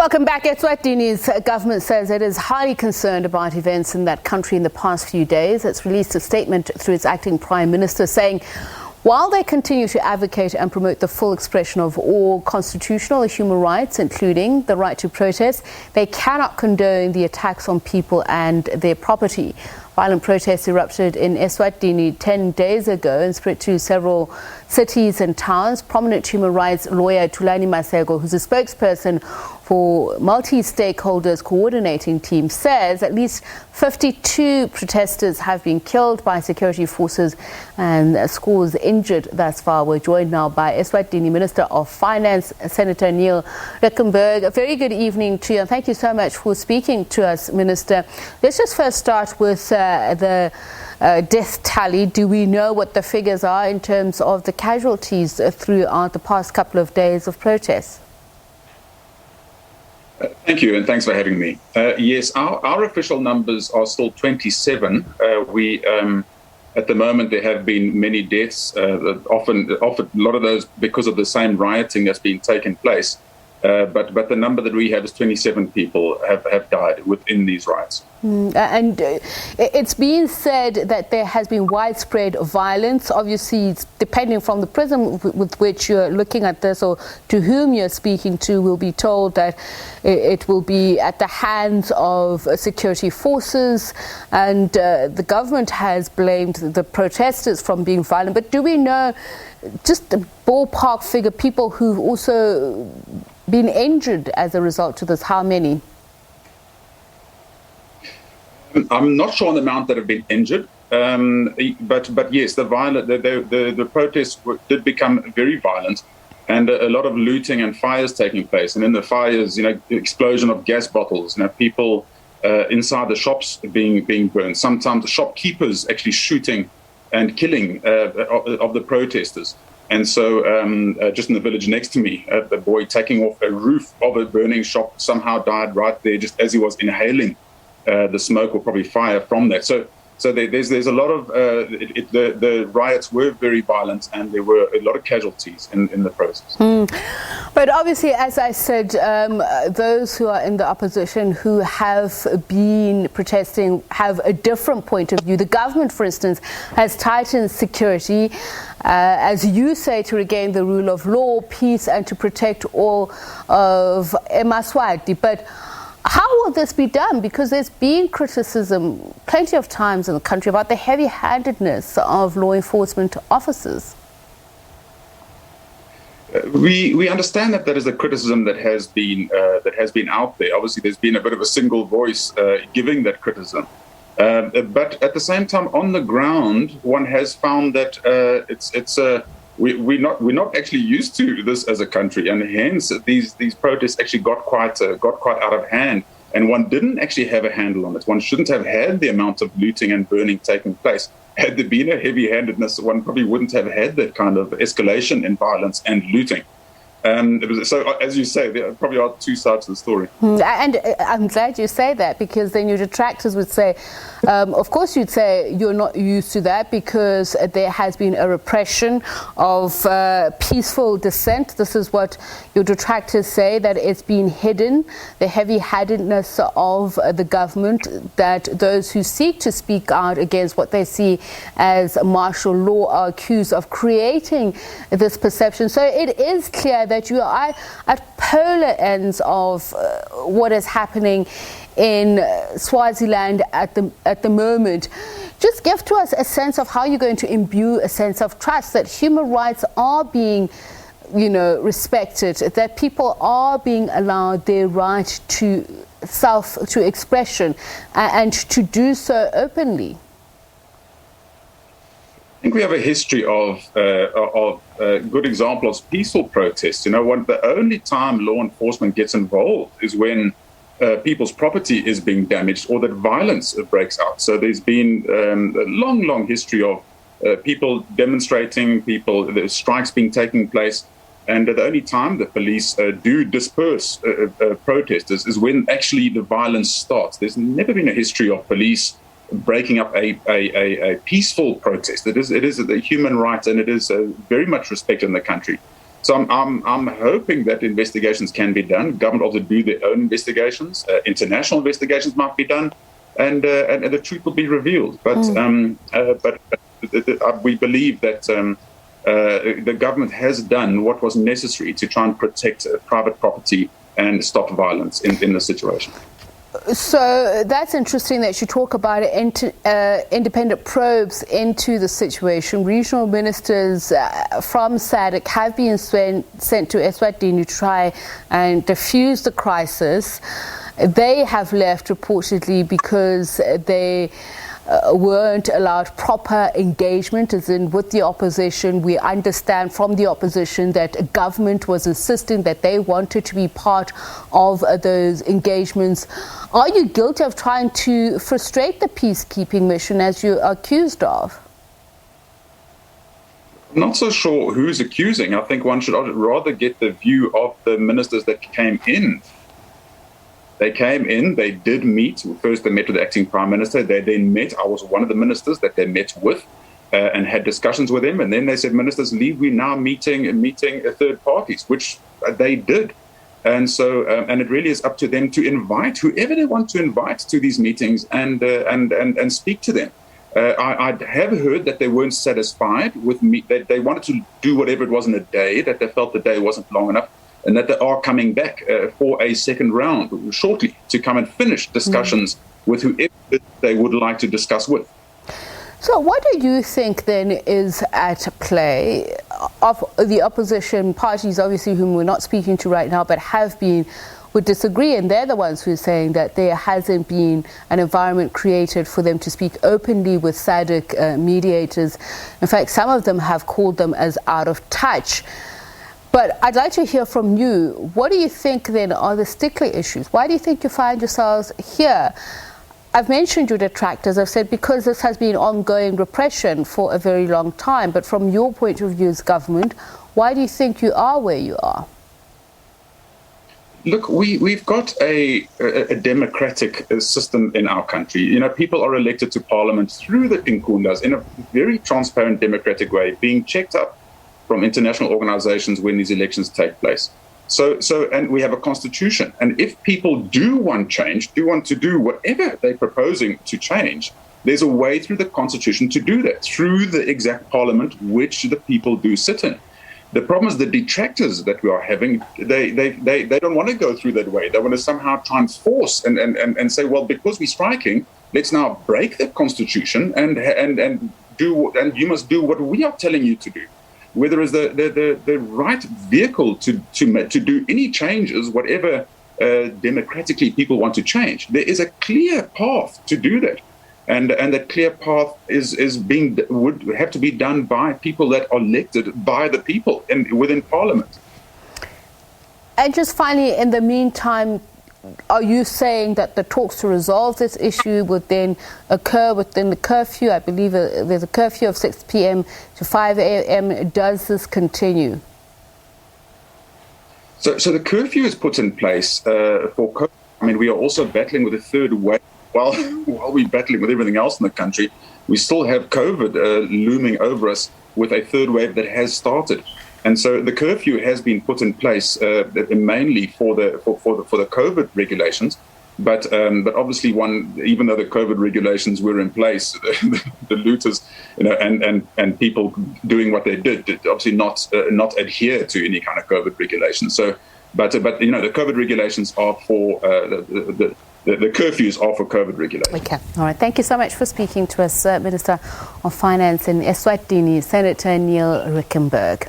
Welcome back. eSwatini's government says it is highly concerned about events in that country in the past few days. It's released a statement through its acting prime minister saying while they continue to advocate and promote the full expression of all constitutional human rights, including the right to protest, they cannot condone the attacks on people and their property. Violent protests erupted in eSwatini 10 days ago and spread to several cities and towns. Prominent human rights lawyer Thulani Maseko, who's a spokesperson for multi-stakeholders coordinating team, says at least 52 protesters have been killed by security forces and scores injured thus far. We're joined now by eSwatini Minister of Finance, Senator Neal Rijkenberg. A very good evening to you, and thank you so much for speaking to us, Minister. Let's just first start with the death tally. Do we know what the figures are in terms of the casualties throughout the past couple of days of protests? Thank you, and thanks for having me. Yes, our official numbers are still 27. At the moment, there have been many deaths, often a lot of those because of the same rioting that's been taking place. But the number that we have is 27 people have died within these riots. And it's been said that there has been widespread violence. Obviously, depending from the prism with which you're looking at this or to whom you're speaking to, will be told that it will be at the hands of security forces, and the government has blamed the protesters from being violent. But do we know just a ballpark figure, people who've also been injured as a result of this? How many? I'm not sure on the amount that have been injured, but yes, the protests did become very violent, and a lot of looting and fires taking place. And in the fires, the explosion of gas bottles, people inside the shops being burned. Sometimes the shopkeepers actually shooting and killing of the protesters. And so just in the village next to me, the boy taking off a roof of a burning shop somehow died right there just as he was inhaling the smoke or probably fire from that. So there's a lot of, the riots were very violent, and there were a lot of casualties in the process. But obviously, as I said, those who are in the opposition who have been protesting have a different point of view. The government, for instance, has tightened security, as you say, to regain the rule of law, peace, and to protect all of eSwatini. But how will this be done? Because there's been criticism plenty of times in the country about the heavy-handedness of law enforcement officers. We understand that is a criticism that has been out there. Obviously, there's been a bit of a single voice giving that criticism. But at the same time, on the ground, one has found that we're not actually used to this as a country, and hence these protests actually got quite out of hand, and one didn't actually have a handle on it. One shouldn't have had the amount of looting and burning taking place. Had there been a heavy-handedness, one probably wouldn't have had that kind of escalation in violence and looting. So, as you say, there probably are two sides to the story. And I'm glad you say that, because then your detractors would say, of course you'd say you're not used to that because there has been a repression of peaceful dissent. This is what your detractors say, that it's been hidden, the heavy-handedness of the government, that those who seek to speak out against what they see as martial law are accused of creating this perception. So it is clear that you are at polar ends of what is happening in Swaziland at the moment. Just give to us a sense of how you're going to imbue a sense of trust that human rights are being, respected, that people are being allowed their right to expression and to do so openly. I think we have a history of good examples of peaceful protests. The only time law enforcement gets involved is when people's property is being damaged or that violence breaks out. So there's been a long history of people demonstrating, the strikes being taking place, and the only time the police do disperse protesters is when actually the violence starts. There's never been a history of police breaking up a peaceful protest. It is a human right, and it is very much respected in the country. So I'm hoping that investigations can be done. Government also do their own investigations. International investigations might be done, and the truth will be revealed. But we believe that the government has done what was necessary to try and protect private property and stop violence in the situation. So that's interesting that you talk about independent probes into the situation. Regional ministers from SADC have been sent to eSwatini to try and diffuse the crisis. They have left reportedly because they weren't allowed proper engagement, as in with the opposition. We understand from the opposition that government was insisting that they wanted to be part of those engagements. Are you guilty of trying to frustrate the peacekeeping mission as you are accused of? I'm not so sure who's accusing. I think one should rather get the view of the ministers that came in. They came in, they did meet. First, they met with the acting prime minister. They then met. I was one of the ministers that they met with and had discussions with him. And then they said, ministers, leave. We're now meeting third parties, which they did. And so, and it really is up to them to invite whoever they want to invite to these meetings and speak to them. I have heard that they weren't satisfied with me, that they wanted to do whatever it was in a day, that they felt the day wasn't long enough, and that they are coming back for a second round shortly to come and finish discussions with whoever they would like to discuss with. So what do you think then is at play of the opposition parties, obviously, whom we're not speaking to right now, but have been, would disagree, and they're the ones who are saying that there hasn't been an environment created for them to speak openly with SADC mediators. In fact, some of them have called them as out of touch. But I'd like to hear from you. What do you think then are the stickler issues? Why do you think you find yourselves here? I've mentioned your detractors. I've said because this has been ongoing repression for a very long time. But from your point of view as government, why do you think you are where you are? Look, we've got a democratic system in our country. You know, people are elected to parliament through the Inkundas in a very transparent, democratic way, being checked up from international organizations when these elections take place. So, and we have a constitution. And if people do want change, do want to do whatever they're proposing to change, there's a way through the constitution to do that, through the exact parliament which the people do sit in. The problem is the detractors that we are having, they don't want to go through that way. They want to somehow try and force and say, well, because we're striking, let's now break the constitution and you must do what we are telling you to do. Whether it's the right vehicle to do any changes, whatever democratically people want to change. There is a clear path to do that. And that clear path would have to be done by people that are elected by the people within Parliament. And just finally, in the meantime, are you saying that the talks to resolve this issue would then occur within the curfew? I believe there's a curfew of 6 p.m. to 5 a.m. Does this continue? So the curfew is put in place for COVID. I mean, we are also battling with a third wave. While we're battling with everything else in the country, we still have COVID looming over us with a third wave that has started. And so the curfew has been put in place mainly for the COVID regulations, but obviously even though the COVID regulations were in place, the looters, and people doing what they did obviously not adhere to any kind of COVID regulations. So, but the COVID regulations are for the curfews are for COVID regulations. Okay, all right. Thank you so much for speaking to us, Minister of Finance in eSwatini, Senator Neal Rijkenberg.